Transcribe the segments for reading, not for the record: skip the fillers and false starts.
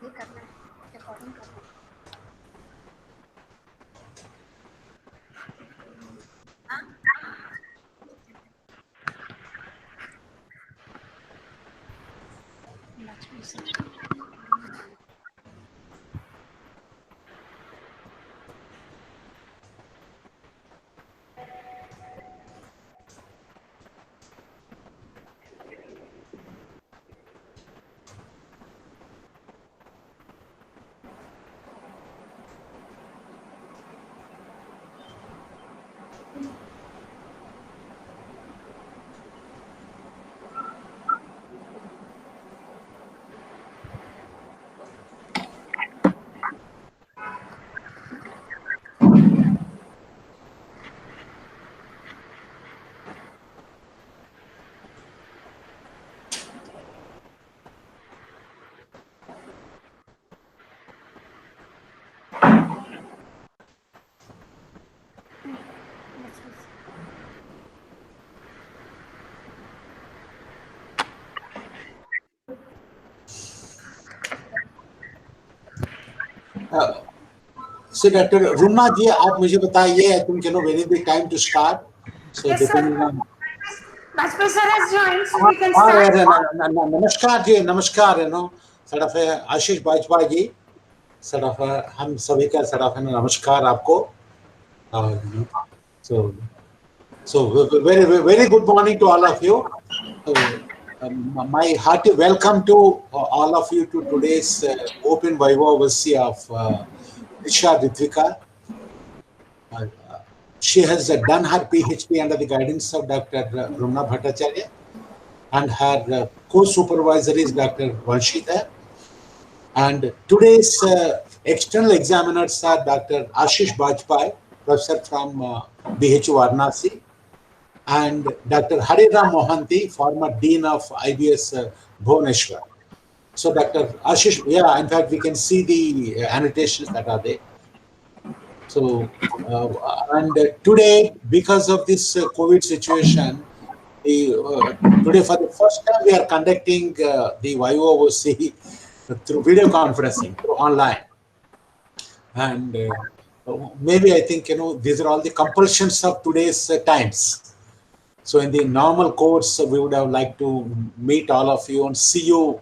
ये करना है, रिकॉर्डिंग करना है। लक्ष्मी से So Dr. Rumna ji, आप मुझे बताइए, I think when is the time to start? So Yes, sir. depending on Bajpai sir has joined, so we can start. नमस्कार जी, नमस्कार, sort of Ashish Bajwa ji, sort of हम सभी का sort of नमस्कार आपको. So very good morning to all of you. My hearty welcome to all of you to today's Open Viva Vasi of Risha Ritvika. She has done her PhD under the guidance of Dr. Rumna Bhattacharya, and her co-supervisor is Dr. Vanshita. And today's external examiners are Dr. Ashish Bajpai, professor from BHU Varanasi, and Dr. Hariram Mohanty, former Dean of IBS Bhubaneswar. So Dr. Ashish, yeah, in fact, we can see the annotations that are there. So, and today, because of this COVID situation, today for the first time we are conducting the YOOC through video conferencing, through online. And maybe I think, these are all the compulsions of today's times. So in the normal course, we would have liked to meet all of you and see you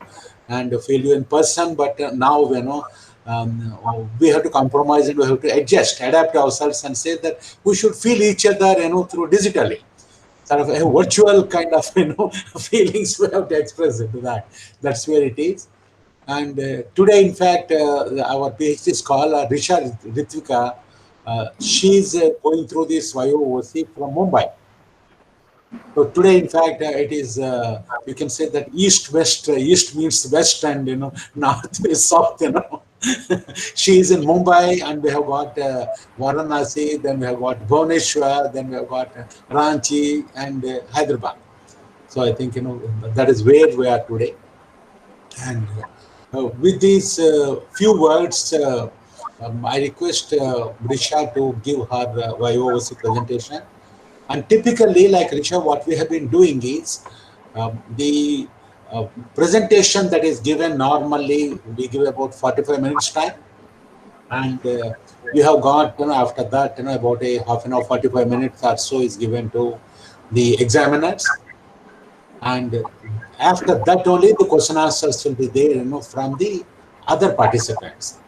and feel you in person. But now, we have to compromise and we have to adjust, adapt ourselves and say that we should feel each other, through digitally. Sort of a virtual kind of, feelings we have to express into that. That's where it is. And today, in fact, our PhD scholar, Risha Ritvika, she's going through this YOOC from Mumbai. So today, in fact, it is, you can say that east-west, east means west and, north is south, She is in Mumbai and we have got Varanasi, then we have got Bhubaneswar, then we have got Ranchi and Hyderabad. So I think, that is where we are today. And with these few words, I request Risha to give her YOOC presentation. And typically, like Risha, what we have been doing is the presentation that is given normally, we give about 45 minutes time. And we have got, after that, about a half an hour, 45 minutes or so is given to the examiners. And after that only the question answers will be there, from the other participants.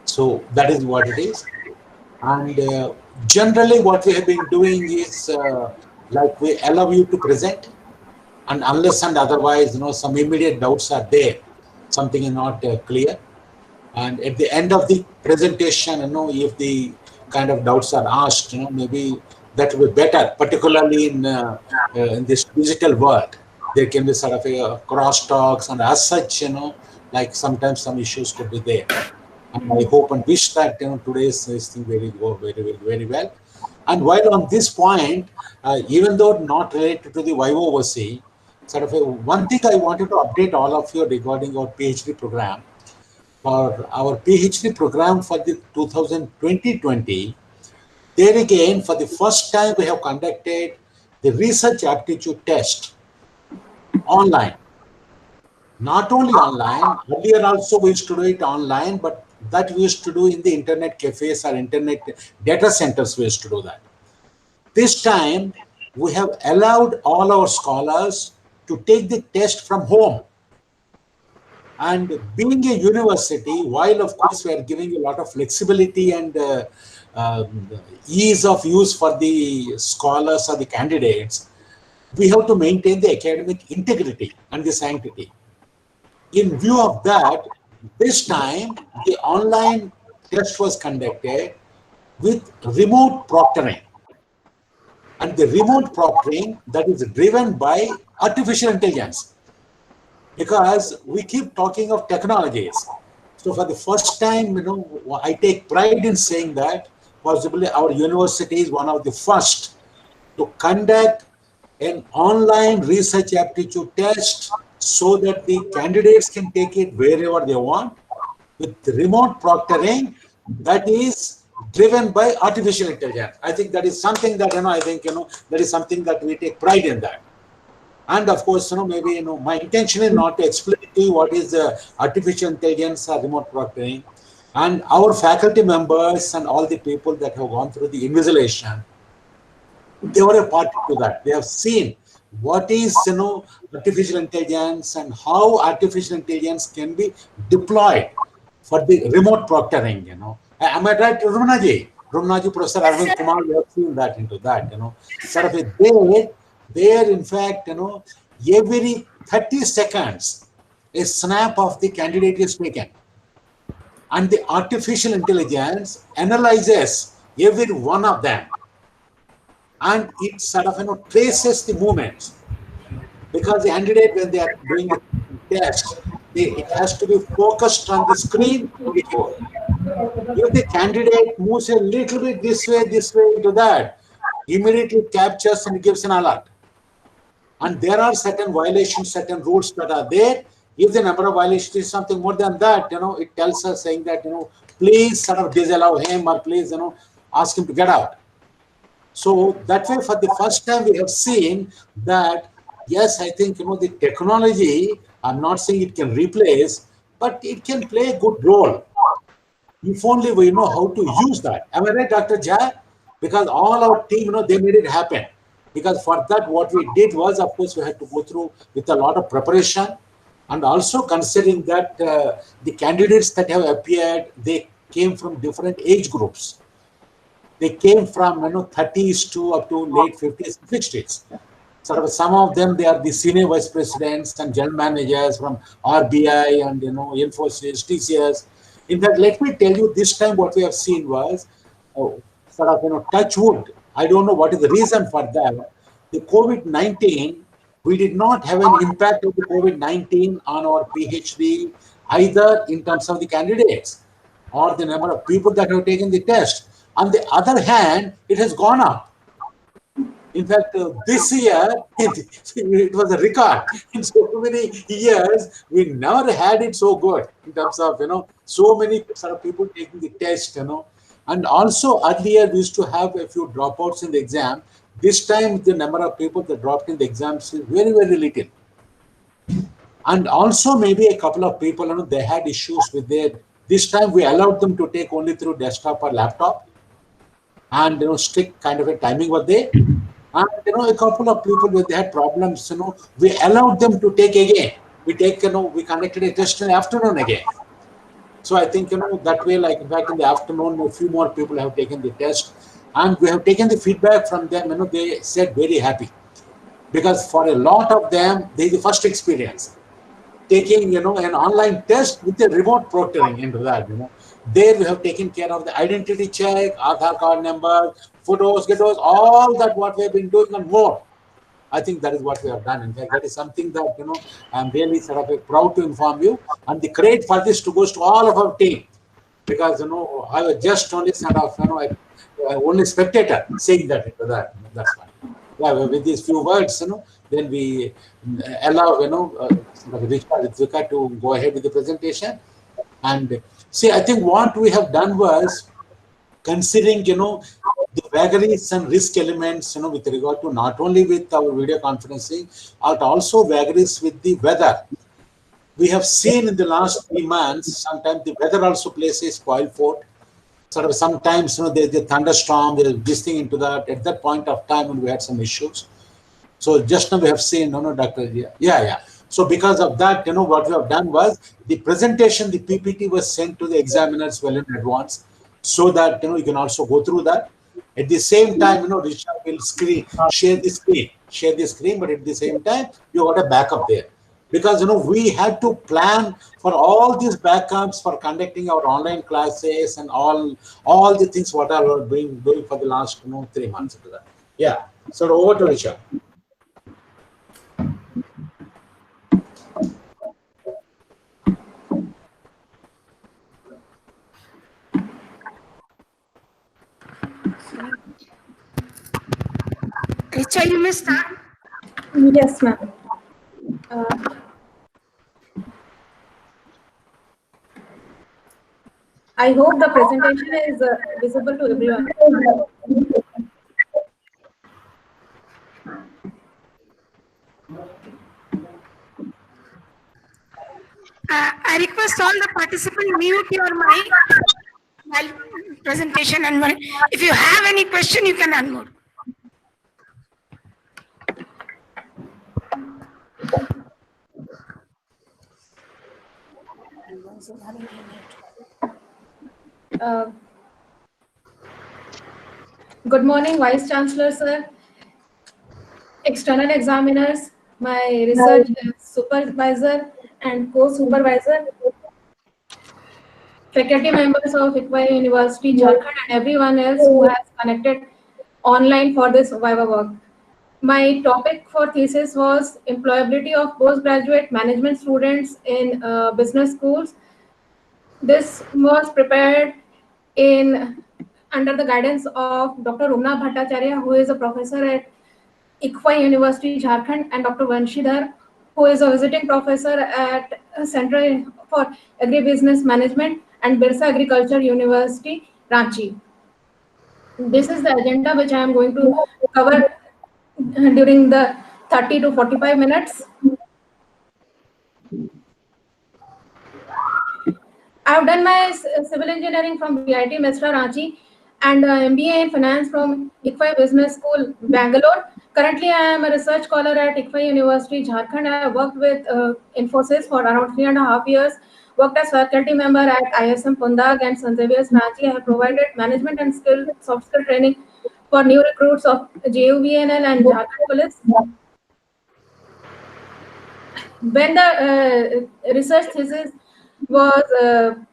So that is what it is. And generally what we have been doing is like we allow you to present, and unless and otherwise, some immediate doubts are there, something is not clear. And at the end of the presentation, if the kind of doubts are asked, maybe that will be better, particularly in this digital world. There can be sort of a crosstalks, and as such, like sometimes some issues could be there. And I hope and wish that today's thing very well. And while on this point, even though not related to the YOOC, sort of one thing I wanted to update all of you regarding our PhD program. For our PhD program for the 2020, there again, for the first time, we have conducted the research aptitude test online. Not only online, earlier also we used to do it online, but that we used to do in the internet cafes or internet data centers, we used to do that. This time, we have allowed all our scholars to take the test from home. And being a university, while of course we are giving a lot of flexibility and ease of use for the scholars or the candidates, we have to maintain the academic integrity and the sanctity. In view of that, this time the online test was conducted with remote proctoring. And the remote proctoring that is driven by artificial intelligence. Because we keep talking of technologies. So for the first time, I take pride in saying that possibly our university is one of the first to conduct an online research aptitude test so that the candidates can take it wherever they want with remote proctoring that is driven by artificial intelligence. I think that is something that, that is something that we take pride in that. And of course, maybe, my intention is not to explain to you what is the artificial intelligence or remote proctoring. And our faculty members and all the people that have gone through the invigilation, they were a part to that. They have seen what is, artificial intelligence and how artificial intelligence can be deployed for the remote proctoring, Am I right, Rumnaji? Rumnaji, Professor Arvind Kumar, we have seen that into that, sort of there, in fact, every 30 seconds, a snap of the candidate is taken. And the artificial intelligence analyzes every one of them. And it sort of, traces the movements. Because the candidate, when they are doing the test, it has to be focused on the screen. If the candidate moves a little bit this way, into that, immediately captures and gives an alert. And there are certain violations, certain rules that are there. If the number of violations is something more than that, it tells us saying that, please sort of disallow him or please, ask him to get out. So that way, for the first time, we have seen that, yes, I think, the technology, I'm not saying it can replace, but it can play a good role. If only we know how to use that. Am I right, Dr. Jha? Because all our team, they made it happen. Because for that, what we did was, of course, we had to go through with a lot of preparation and also considering that the candidates that have appeared, they came from different age groups. They came from 30s to up to late 50s, 60s. So some of them, they are the senior vice presidents and general managers from RBI and Infosys, TCS. In fact, let me tell you, this time what we have seen was touch wood. I don't know what is the reason for that. The COVID-19, we did not have an impact of the COVID-19 on our PhD, either in terms of the candidates or the number of people that have taken the test. On the other hand, it has gone up. In fact, this year, it was a record. In so many years, we never had it so good in terms of, so many sort of people taking the test, And also, earlier, we used to have a few dropouts in the exam. This time, the number of people that dropped in the exams is very, very little. And also, maybe a couple of people, they had issues with their... This time, we allowed them to take only through desktop or laptop. And, strict kind of a timing was there. And, a couple of people, when they had problems, we allowed them to take again. We conducted a test in the afternoon again. So I think, that way, like, in fact, in the afternoon, a few more people have taken the test. And we have taken the feedback from them, they said very happy. Because for a lot of them, they the first experience. Taking, an online test with a remote proctoring into that, There we have taken care of the identity check, Aadhaar card number, photos, videos, all that what we have been doing and more. I think that is what we have done. In fact, that is something that, I'm really sort of proud to inform you. And the credit for this goes to all of our team. Because, I was just only sort of, only spectator saying that into that. That's fine. Yeah, with these few words, then we allow, Richard to go ahead with the presentation. And see, I think what we have done was, considering, the vagaries and risk elements, with regard to not only with our video conferencing, but also vagaries with the weather. We have seen in the last 3 months, sometimes the weather also plays a spoil fort. Sort of sometimes, there's a thunderstorm, there's this thing into that. At that point of time, when we had some issues. So just now we have seen, Dr. Yeah. So because of that, what we have done was the presentation, the PPT was sent to the examiners well in advance, so that, you can also go through that. At the same time, Richard will share the screen, but at the same time, you got a backup there. Because, we had to plan for all these backups for conducting our online classes and all the things what I have been doing for the last, 3 months. Yeah. So over to Richard. Richa, you may start. Yes, ma'am. I hope the presentation is visible to everyone. I request all the participants mute your mic while presentation, and if you have any question, you can unmute. Good morning, Vice Chancellor, sir, external examiners, my research supervisor and co-supervisor, faculty members of ICFAI University, Jharkhand, and everyone else who has connected online for this Viva work. My topic for thesis was employability of postgraduate management students in business schools. This was prepared under the guidance of Dr. Rumna Bhattacharya, who is a professor at ICFAI University, Jharkhand, and Dr. Vanshidhar, who is a visiting professor at Center for Agribusiness Management and Birsa Agriculture University, Ranchi. This is the agenda which I am going to cover during the 30 to 45 minutes. I have done my civil engineering from VIT Mesra, Ranchi, and MBA in finance from ICFAI Business School, Bangalore. Currently, I am a research scholar at ICFAI University, Jharkhand. I have worked with Infosys for around 3.5 years, worked as faculty member at ISM Pundag and St. Xavier's, Ranchi. I have provided management and soft skill training for new recruits of JUVNL and Jharkhand Police. When the research thesis was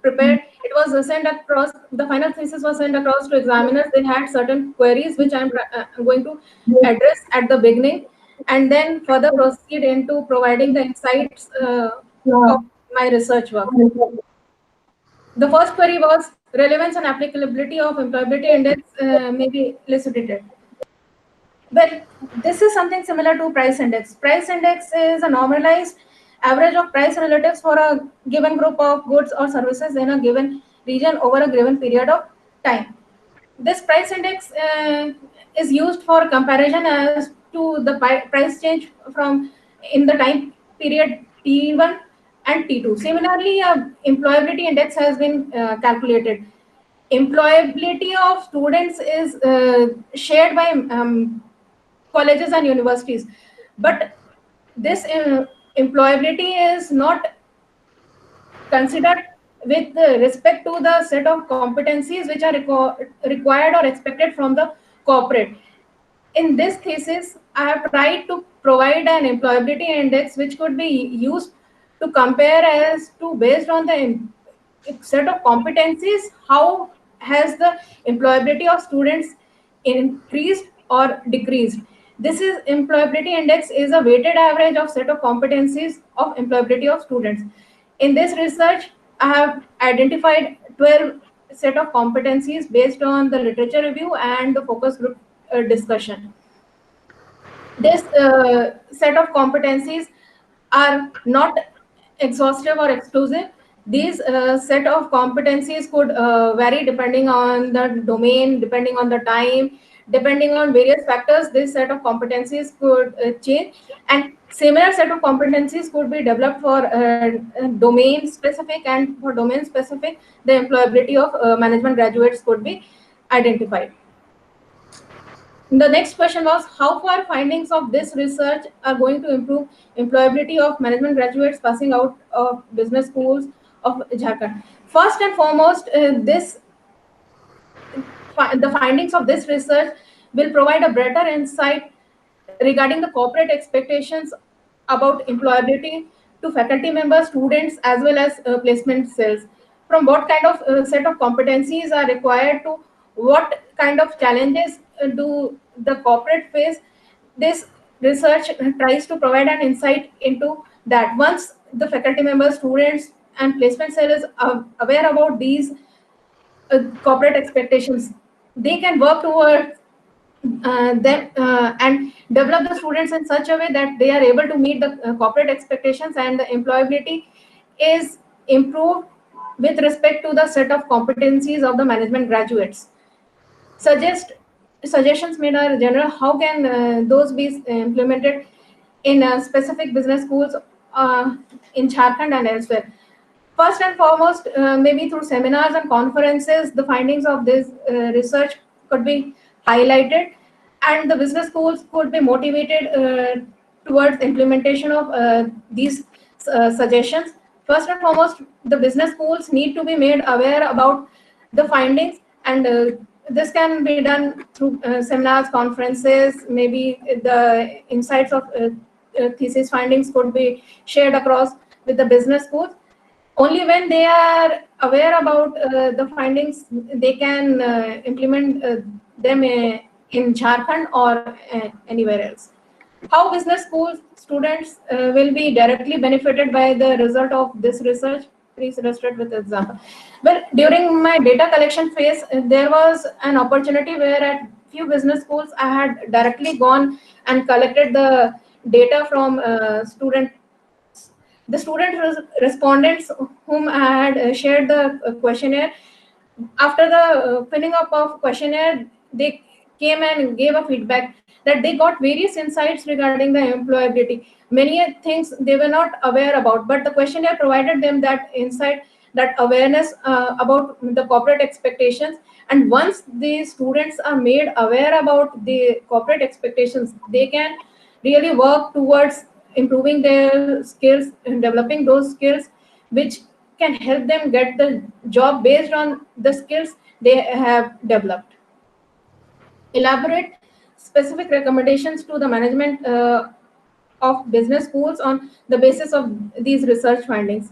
prepared, it was sent across, the final thesis was sent across to examiners. They had certain queries which I'm going to address at the beginning, and then further proceed into providing the insights of my research work. The first query was relevance and applicability of employability index may be elicited. Well, this is something similar to price index. Price index is a normalized average of price relatives for a given group of goods or services in a given region over a given period of time. This price index is used for comparison as to the price change from in the time period T1 and T2. Similarly, employability index has been calculated. Employability of students is shared by colleges and universities, but this employability is not considered with respect to the set of competencies which are required or expected from the corporate. In this thesis, I have tried to provide an employability index which could be used to compare as to, based on the set of competencies, how has the employability of students increased or decreased. This is employability index is a weighted average of set of competencies of employability of students. In this research, I have identified 12 set of competencies based on the literature review and the focus group discussion. This set of competencies are not exhaustive or exclusive. These set of competencies could vary depending on the domain, depending on the time, depending on various factors. This set of competencies could change, and similar set of competencies could be developed for domain specific, and for domain specific, the employability of management graduates could be identified. The next question was, how far findings of this research are going to improve employability of management graduates passing out of business schools of Jharkhand? First and foremost, the findings of this research will provide a better insight regarding the corporate expectations about employability to faculty members, students, as well as placement cells. From what kind of set of competencies are required to what kind of challenges do the corporate face, this research tries to provide an insight into that. Once the faculty members, students, and placement cell is aware about these corporate expectations, they can work towards them and develop the students in such a way that they are able to meet the corporate expectations, and the employability is improved with respect to the set of competencies of the management graduates. Suggestions made are general. How can those be implemented in specific business schools in Jharkhand and elsewhere? First and foremost, maybe through seminars and conferences, the findings of this research could be highlighted, and the business schools could be motivated towards implementation of these suggestions. First and foremost, the business schools need to be made aware about the findings, and this can be done through seminars, conferences. Maybe the insights of thesis findings could be shared across with the business schools. Only when they are aware about the findings, they can implement them in Jharkhand or anywhere else. How business school students will be directly benefited by the result of this research? Please illustrate with example. Well, during my data collection phase, there was an opportunity where at few business schools I had directly gone and collected the data from student. The respondents whom I had shared the questionnaire, after the filling up of questionnaire, they came and gave a feedback that they got various insights regarding the employability. Many things they were not aware about, but the questionnaire provided them that insight, that awareness about the corporate expectations. And once the students are made aware about the corporate expectations, they can really work towards improving their skills and developing those skills, which can help them get the job based on the skills they have developed. Elaborate specific recommendations to the management of business schools on the basis of these research findings.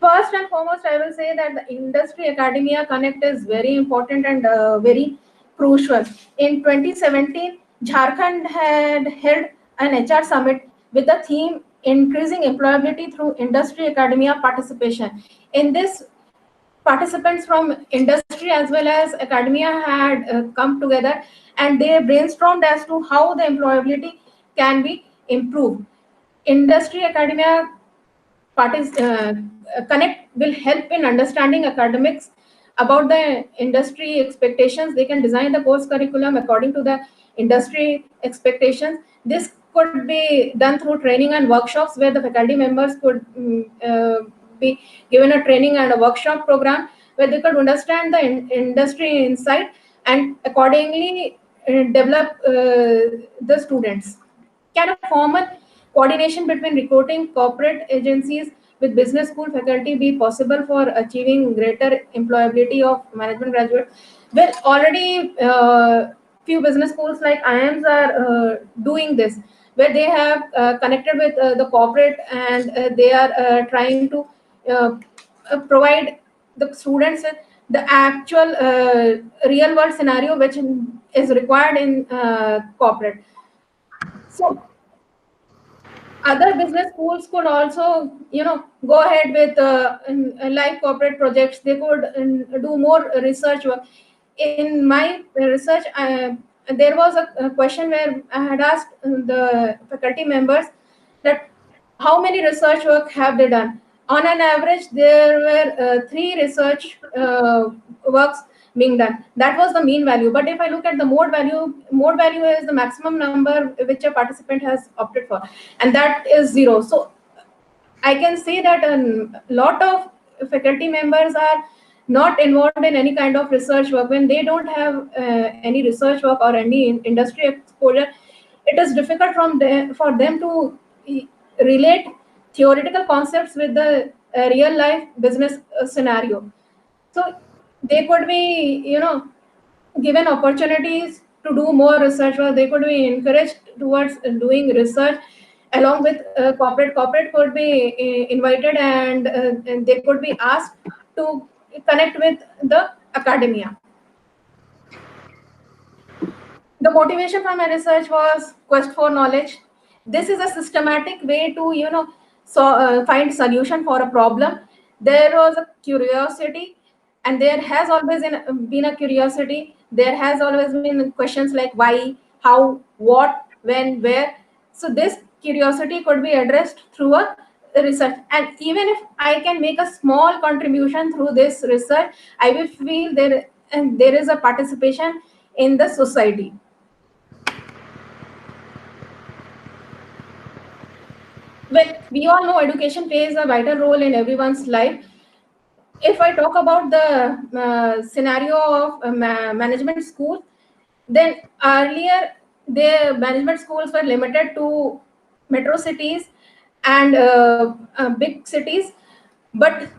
First and foremost, I will say that the industry academia connect is very important and very crucial. In 2017, Jharkhand had held an HR summit with the theme increasing employability through industry academia participation. In this, participants from industry as well as academia had come together, and they brainstormed as to how the employability can be improved. Industry academia connect will help in understanding academics about the industry expectations. They can design the course curriculum according to the industry expectations. This could be done through training and workshops, where the faculty members could be given a training and a workshop program where they could understand the industry insight and accordingly develop the students. Can a formal coordination between recruiting corporate agencies with business school faculty be possible for achieving greater employability of management graduates? Well, already few business schools like IIMs are doing this, where they have connected with the corporate, and they are trying to provide the students with the actual real world scenario which is required in corporate. So other business schools could also, go ahead with live corporate projects. They could do more research work. In my research, there was a question where I had asked the faculty members that how many research work have they done. On an average, there were 3 research works being done. That was the mean value. But if I look at the mode value is the maximum number which a participant has opted for, and that is 0. So I can say that a lot of faculty members are not involved in any kind of research work. When they don't have any research work or any industry exposure, it is difficult for them to relate theoretical concepts with the real life business scenario. So they could be, given opportunities to do more research work. They could be encouraged towards doing research along with corporate could be invited, and they could be asked to connect with the academia. The motivation for my research was quest for knowledge. This is a systematic way to find solution for a problem. There was a curiosity, and there has always been a curiosity. There has always been questions like why, how, what, when, where. So this curiosity could be addressed through a research, and even if I can make a small contribution through this research, I will feel there is a participation in the society. Well, we all know education plays a vital role in everyone's life. If I talk about the scenario of management schools, then earlier the management schools were limited to metro cities and big cities. But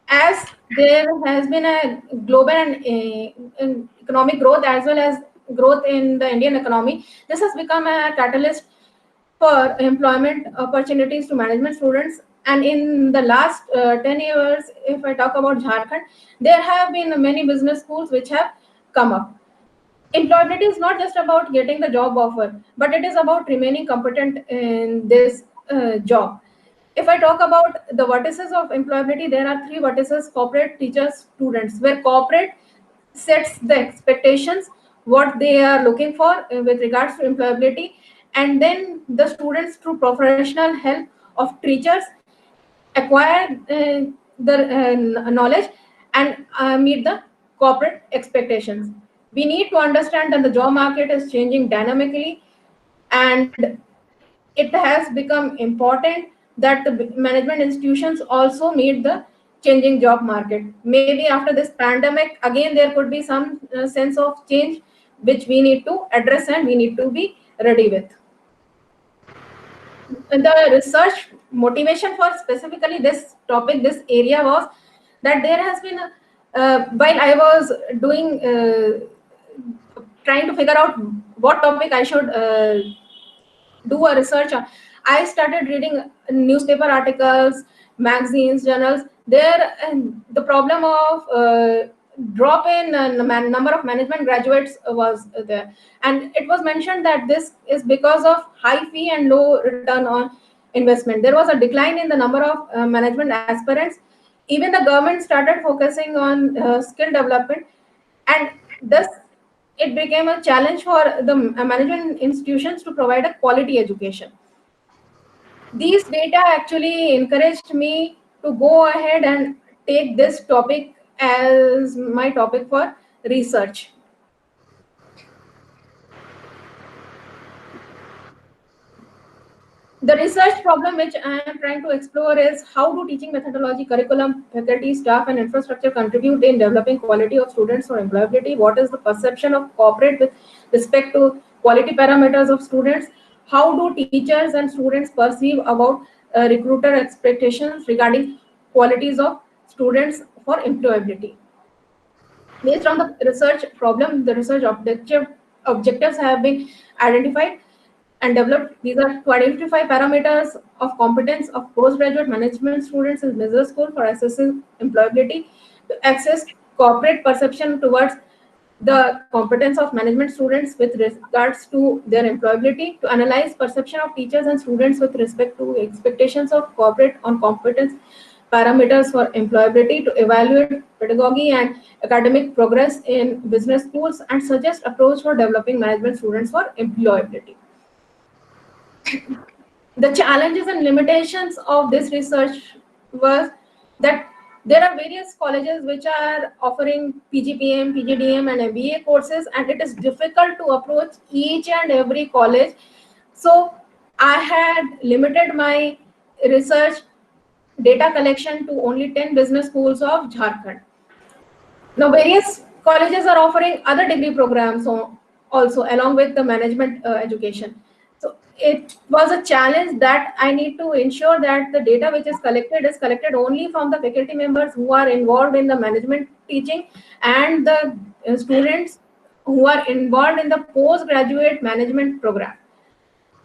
as there has been a global and economic growth as well as growth in the Indian economy, this has become a catalyst for employment opportunities to management students. And in the last 10 years, if I talk about Jharkhand, there have been many business schools which have come up. Employability is not just about getting the job offer, but it is about remaining competent in this job. If I talk about the vertices of employability, there are 3 vertices: corporate, teachers, students, where corporate sets the expectations, what they are looking for with regards to employability, and then the students, through professional help of teachers, acquire the knowledge and meet the corporate expectations. We need to understand that the job market is changing dynamically, and it has become important that the management institutions also meet the changing job market. Maybe after this pandemic, again, there could be some sense of change which we need to address and we need to be ready with. The research motivation for specifically this topic, this area, was that there has been while I was doing trying to figure out what topic I should do a research on, I started reading newspaper articles, magazines, journals. There, and the problem of drop in number of management graduates was there, and it was mentioned that this is because of high fee and low return on investment. There was a decline in the number of management aspirants. Even the government started focusing on skill development, and thus it became a challenge for the management institutions to provide a quality education. These data actually encouraged me to go ahead and take this topic as my topic for research. The research problem which I am trying to explore is how do teaching methodology, curriculum, faculty, staff, and infrastructure contribute in developing quality of students or employability? What is the perception of corporate with respect to quality parameters of students? How do teachers and students perceive about recruiter expectations regarding qualities of students for employability? Based on the research problem, the research objectives have been identified and developed. These are to identify parameters of competence of postgraduate management students in business school for assessing employability, to access corporate perception towards the competence of management students with regards to their employability, to analyze perception of teachers and students with respect to expectations of corporate on competence parameters for employability, to evaluate pedagogy and academic progress in business schools, and suggest approach for developing management students for employability. The challenges and limitations of this research was that there are various colleges which are offering PGPM, PGDM, and MBA courses, and it is difficult to approach each and every college. So I had limited my research data collection to only 10 business schools of Jharkhand. Now, various colleges are offering other degree programs also along with the management education. So it was a challenge that I need to ensure that the data which is collected only from the faculty members who are involved in the management teaching and the students who are involved in the postgraduate management program.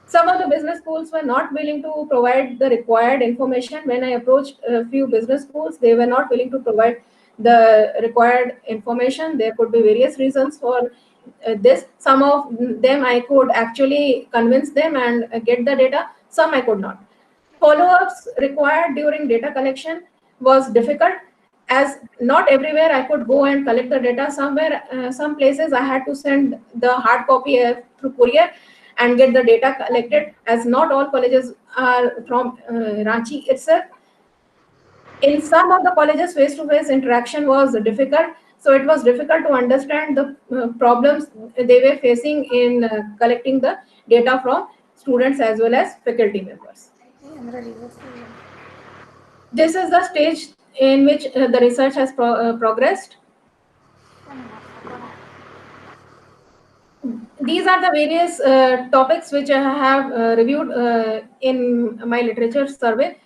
Some of the business schools were not willing to provide the required information. When I approached a few business schools, they were not willing to provide the required information. There could be various reasons for this. Some of them I could actually convince them and get the data. Some I could not. Follow-ups required during data collection was difficult, as not everywhere I could go and collect the data. Some places I had to send the hard copy through courier and get the data collected, as not all colleges are from Ranchi itself. In some of the colleges, face-to-face interaction was difficult, so it was difficult to understand the problems they were facing in collecting the data from students as well as faculty members. This is the stage in which the research has progressed. These are the various topics which I have reviewed in my literature survey.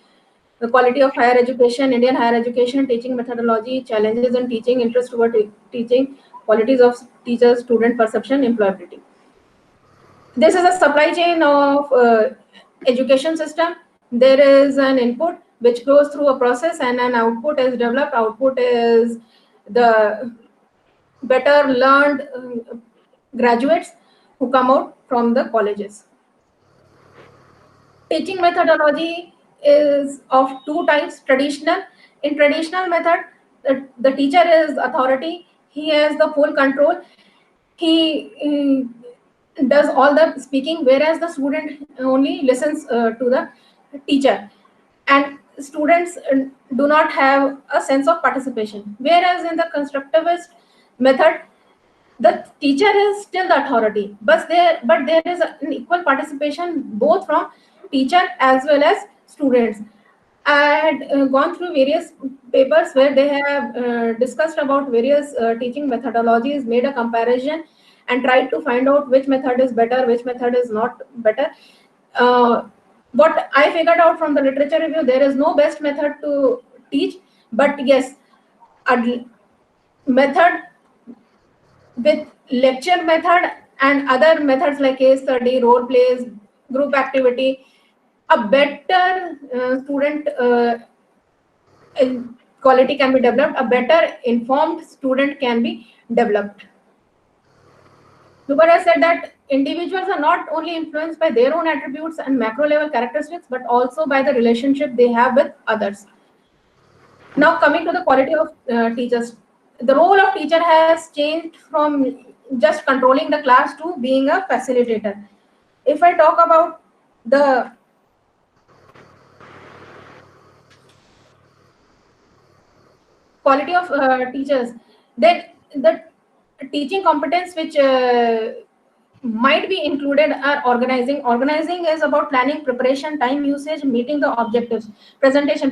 The quality of higher education, Indian higher education, teaching methodology, challenges in teaching, interest toward teaching, qualities of teachers, student perception, employability. This is a supply chain of education system. There is an input which goes through a process and an output is developed. Output is the better learned graduates who come out from the colleges. Teaching methodology is of two types. Traditional. In traditional method, the teacher is authority. He has the full control. He does all the speaking, whereas the student only listens to the teacher, and students do not have a sense of participation. Whereas in the constructivist method, the teacher is still the authority, but there is an equal participation both from teacher as well as students. I had gone through various papers where they have discussed about various teaching methodologies, made a comparison, and tried to find out which method is better, which method is not better. What I figured out from the literature review, there is no best method to teach, but yes, a method with lecture method and other methods like case study, role plays, group activity, a better student quality can be developed, a better informed student can be developed. Lubara said that individuals are not only influenced by their own attributes and macro level characteristics, but also by the relationship they have with others. Now coming to the quality of teachers. The role of teacher has changed from just controlling the class to being a facilitator. If I talk about the quality of teachers, then the teaching competence which might be included are organizing. Organizing is about planning, preparation, time usage, meeting the objectives. Presentation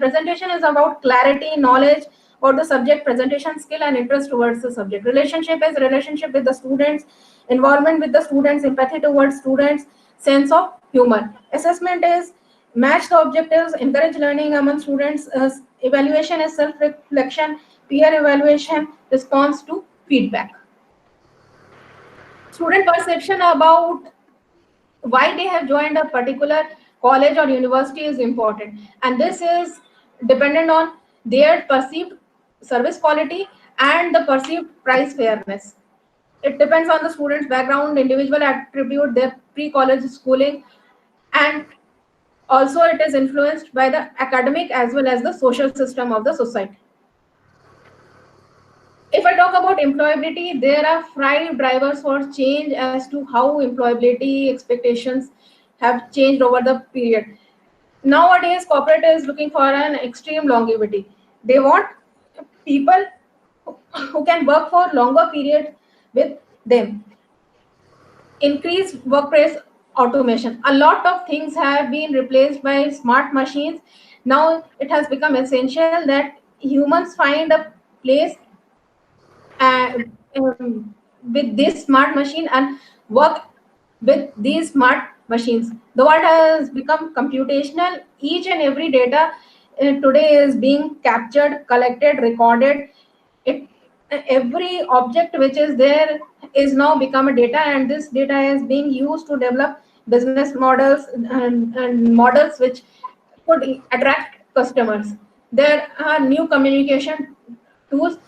is about clarity, knowledge about the subject, presentation skill, and interest towards the subject. Relationship is relationship with the students, involvement with the students, empathy towards students, sense of humor. Assessment is match the objectives, encourage learning among students. Evaluation is self-reflection, peer evaluation, response to feedback. Student perception about why they have joined a particular college or university is important, and this is dependent on their perceived service quality and the perceived price fairness. It depends on the student's background, individual attribute, their pre-college schooling, and also it is influenced by the academic as well as the social system of the society. If I talk about employability, there are 5 drivers for change as to how employability expectations have changed over the period. nowadays corporate is looking for an extreme longevity. They want people who can work for longer periods with them. Increased workplace automation. A lot of things have been replaced by smart machines. Now it has become essential that humans find a place uh, with this smart machine and work with these smart machines. The world has become computational. Each and every data today is being captured, collected, recorded. It, every object which is there is now become a data, and this data is being used to develop business models and models which could attract customers. There are new communication tools.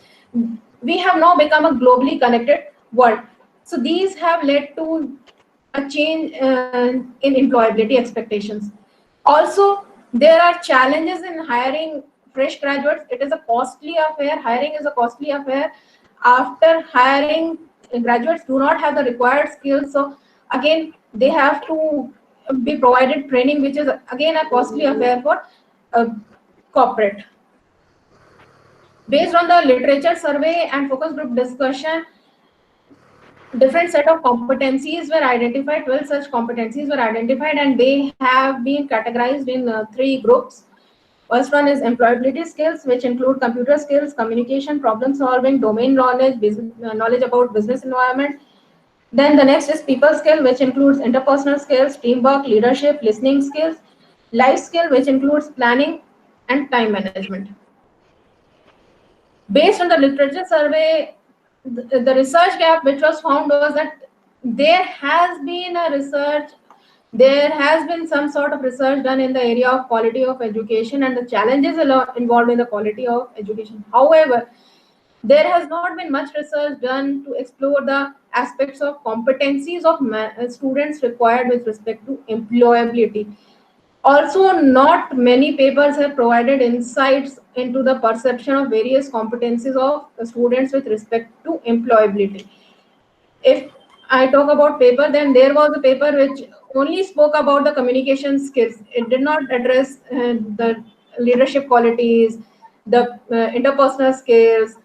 We have now become a globally connected world. So these have led to a change in employability expectations. Also, there are challenges in hiring fresh graduates. It is a costly affair. Hiring is a costly affair. After hiring, graduates do not have the required skills. So again, they have to be provided training, which is again a costly affair for corporate. Based on the literature survey and focus group discussion, different set of competencies were identified. 12 such competencies were identified, and they have been categorized in 3 groups. First one is employability skills, which include computer skills, communication, problem solving, domain knowledge, knowledge about business environment. Then the next is people skill, which includes interpersonal skills, teamwork, leadership, listening skills. Life skill, which includes planning and time management. Based on the literature survey, the research gap which was found was that there has been some sort of research done in the area of quality of education and the challenges involved in the quality of education. However, there has not been much research done to explore the aspects of competencies of students required with respect to employability. Also, not many papers have provided insights into the perception of various competencies of students with respect to employability. If I talk about paper, then there was a paper which only spoke about the communication skills. It did not address the leadership qualities, the interpersonal skills,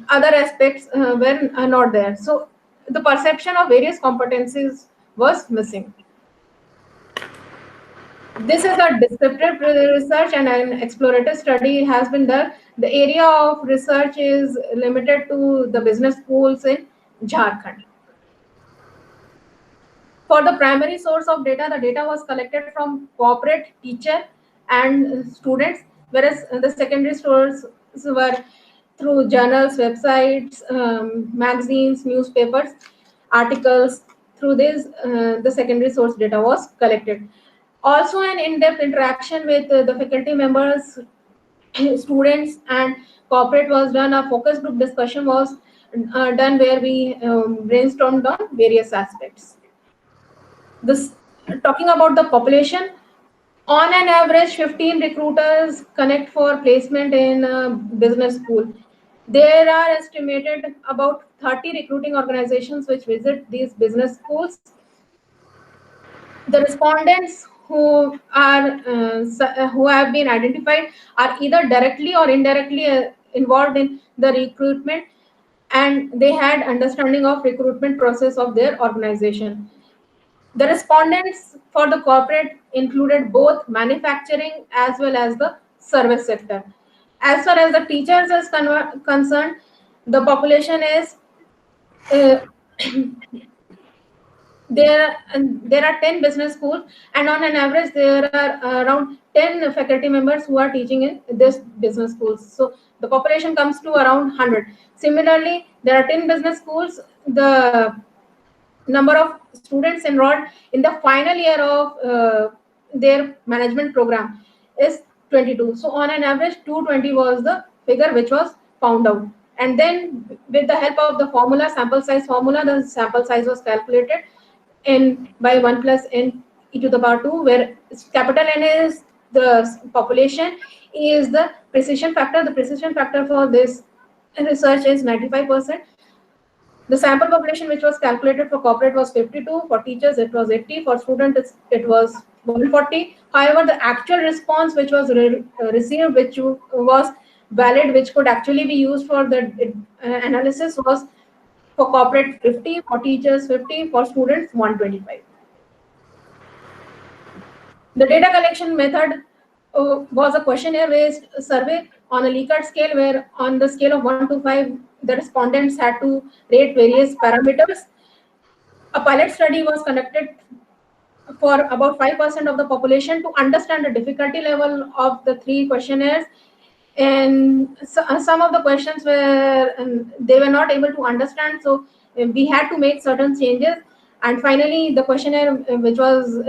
other aspects were not there. So the perception of various competencies was missing. This is a descriptive research and an explorative study has been done. The area of research is limited to the business schools in Jharkhand. For the primary source of data, the data was collected from corporate, teacher, and students, whereas the secondary sources were through journals, websites, magazines, newspapers, articles. Through this, the secondary source data was collected. Also, an in-depth interaction with the faculty members, students, and corporate was done. A focus group discussion was done where we brainstormed on various aspects. This talking about the population, on an average, 15 recruiters connect for placement in a business school. There are estimated about 30 recruiting organizations which visit these business schools. The respondents who have been identified are either directly or indirectly involved in the recruitment, and they had understanding of recruitment process of their organization. The respondents for the corporate included both manufacturing as well as the service sector. As far as the teachers is concerned, the population is there are 10 business schools, and on an average there are around 10 faculty members who are teaching in this business schools. So the population comes to around 100. Similarly, there are 10 business schools. The number of students enrolled in the final year of their management program is 22. So on an average, 220 was the figure which was found out. And then with the help of the formula, sample size formula, the sample size was calculated n by 1 plus n e to the power 2, where capital N is the population, E is the precision factor. The precision factor for this research is 95%. The sample population which was calculated for corporate was 52, for teachers it was 80, for students it was 140. However, the actual response which was received, which was valid, which could actually be used for the analysis, was for corporate 50, for teachers 50, for students 125. The data collection method was a questionnaire-based survey on a Likert scale, where on the scale of 1 to 5, the respondents had to rate various parameters. A pilot study was conducted for about 5% of the population to understand the difficulty level of the 3 questionnaires. And so, some of the questions were they were not able to understand, so we had to make certain changes. And finally, the questionnaire, which was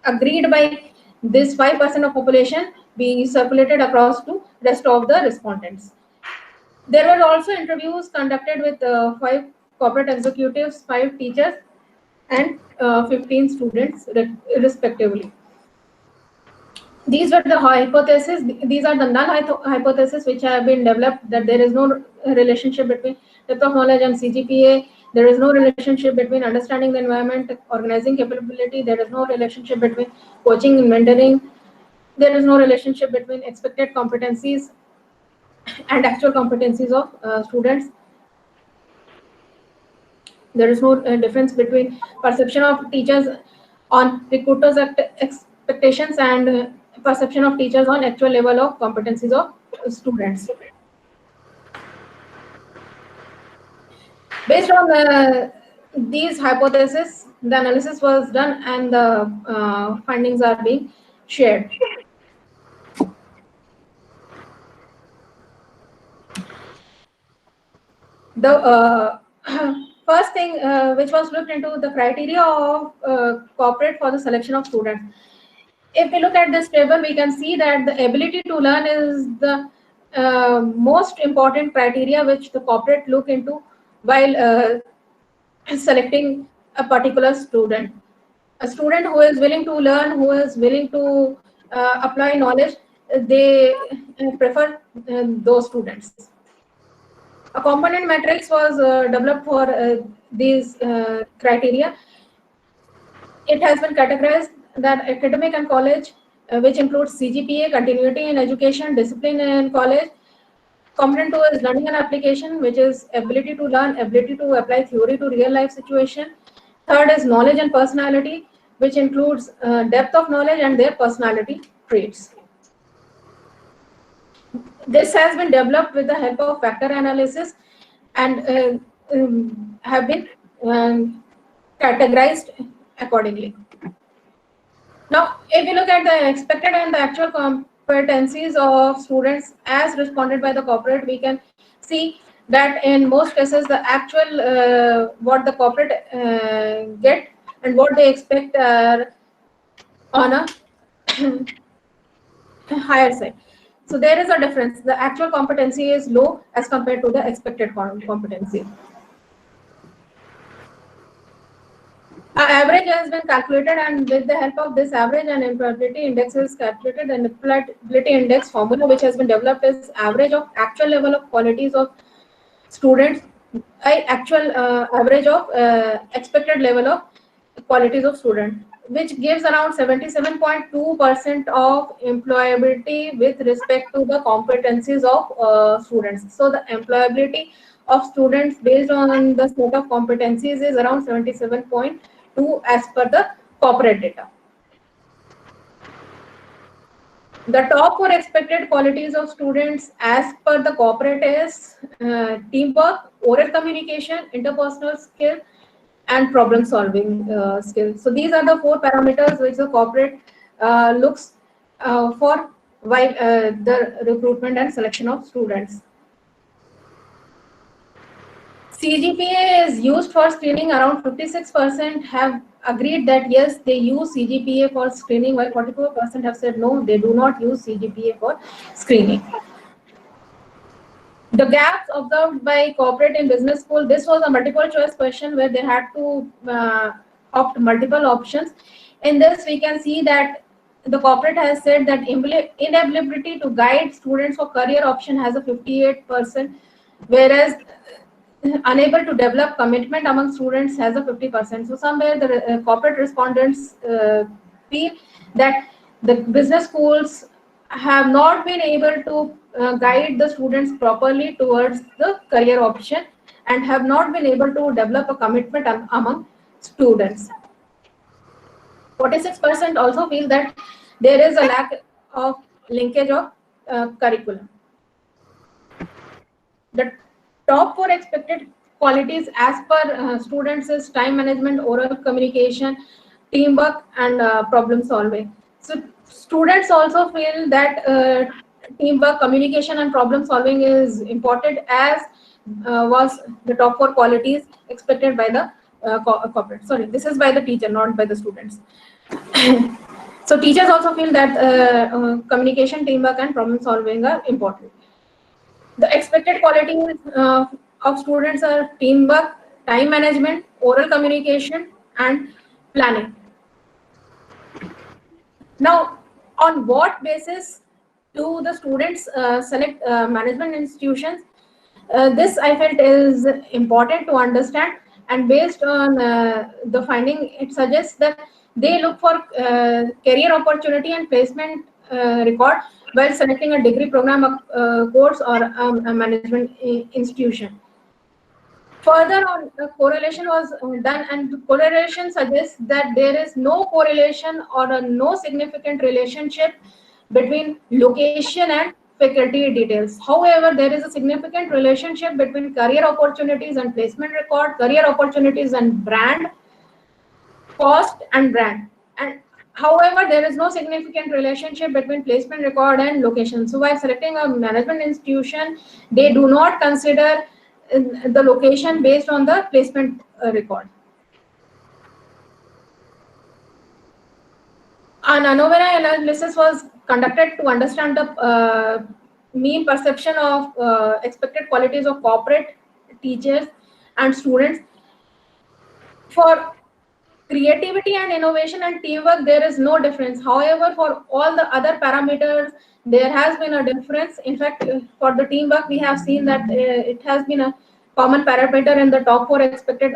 agreed by this 5% of population, being circulated across to rest of the respondents. There were also interviews conducted with 5 corporate executives, 5 teachers, and 15 students respectively. These were the hypotheses. These are the null hypotheses which have been developed, that there is no relationship between depth of knowledge and CGPA. There is no relationship between understanding the environment, organizing capability. There is no relationship between coaching and mentoring. There is no relationship between expected competencies and actual competencies of students. There is no difference between perception of teachers on recruiters' expectations and perception of teachers on actual level of competencies of students. Based on these hypotheses, the analysis was done and the findings are being shared. The first thing which was looked into, the criteria of corporate for the selection of students. If we look at this table, we can see that the ability to learn is the most important criteria which the corporate look into while selecting a particular student. A student who is willing to learn, who is willing to apply knowledge, they prefer those students. A component matrix was developed for these criteria. It has been categorized that academic and college, which includes CGPA, continuity in education, discipline in college. Component 2 is learning and application, which is ability to learn, ability to apply theory to real life situation. Third is knowledge and personality, which includes depth of knowledge and their personality traits. This has been developed with the help of factor analysis and have been categorized accordingly. Now, if you look at the expected and the actual competencies of students as responded by the corporate, we can see that in most cases the actual what the corporate get and what they expect are on a higher side. So there is a difference. The actual competency is low as compared to the expected competency. Our average has been calculated, and with the help of this average, an employability index is calculated. And employability index formula, which has been developed, is average of actual level of qualities of students by actual average of expected level of qualities of students, which gives around 77.2% of employability with respect to the competencies of students. So the employability of students based on the set of competencies is around 77.2 as per the corporate data. The top 4 expected qualities of students as per the corporate is teamwork, oral communication, interpersonal skill, and problem solving skills. So these are the 4 parameters which the corporate looks for while the recruitment and selection of students. CGPA is used for screening. Around 56% have agreed that yes, they use CGPA for screening, while 44% have said no, they do not use CGPA for screening. The gaps observed by corporate in business school, this was a multiple choice question where they had to opt multiple options. In this, we can see that the corporate has said that inability to guide students for career option has a 58%, whereas unable to develop commitment among students has a 50%. So somewhere the corporate respondents feel that the business schools have not been able to guide the students properly towards the career option and have not been able to develop a commitment among students. 46% also feel that there is a lack of linkage of curriculum. The top 4 expected qualities as per students is time management, oral communication, teamwork, and problem solving. So students also feel that teamwork, communication, and problem solving is important, as was the top 4 qualities expected by the corporate. Sorry, this is by the teacher, not by the students. So teachers also feel that communication, teamwork, and problem solving are important. The expected qualities of students are teamwork, time management, oral communication, and planning. Now, on what basis do the students select management institutions? This I felt is important to understand, and based on the finding, it suggests that they look for career opportunity and placement record while selecting a degree program, course, or a management institution. Further on, the correlation was done, and the correlation suggests that there is no correlation or a no significant relationship between location and faculty details. However, there is a significant relationship between career opportunities and placement record, career opportunities and brand, cost and brand. And however, there is no significant relationship between placement record and location. So while selecting a management institution, they do not consider the location based on the placement record. An ANOVA analysis was conducted to understand the mean perception of expected qualities of corporate teachers and students. For creativity and innovation and teamwork, there is no difference. However, for all the other parameters, there has been a difference. In fact, for the teamwork, we have seen that it has been a common parameter in the top 4 expected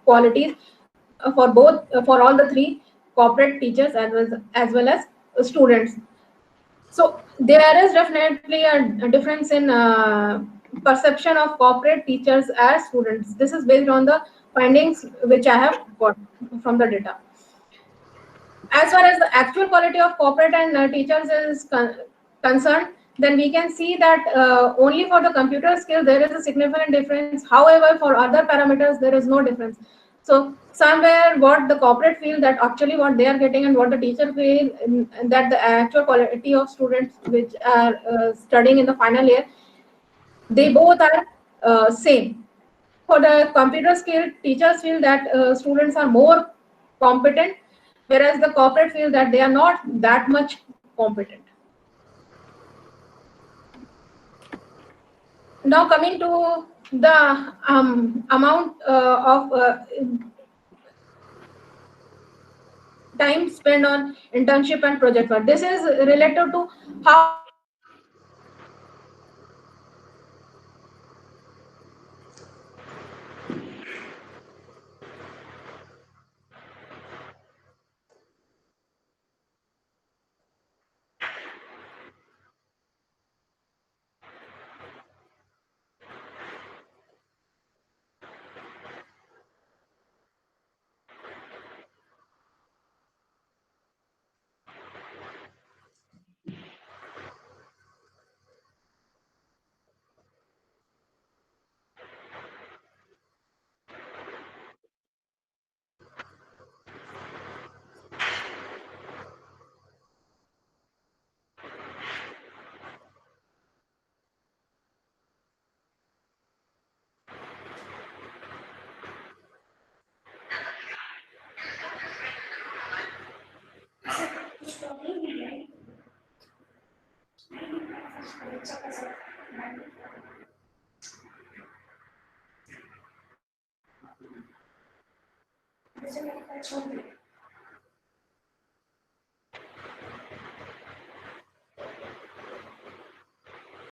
qualities for both, for all the 3 corporate teachers as well as students. So there is definitely a difference in perception of corporate teachers as students. This is based on the findings which I have got from the data. As far as the actual quality of corporate and teachers is concerned, then we can see that only for the computer skill there is a significant difference. However, for other parameters there is no difference. So somewhere what the corporate feel that actually what they are getting and what the teacher feel, that the actual quality of students which are studying in the final year, they both are same. For the computer skill, teachers feel that students are more competent, whereas the corporate feel that they are not that much competent. Now coming to the amount of time spent on internship and project work. This is related to how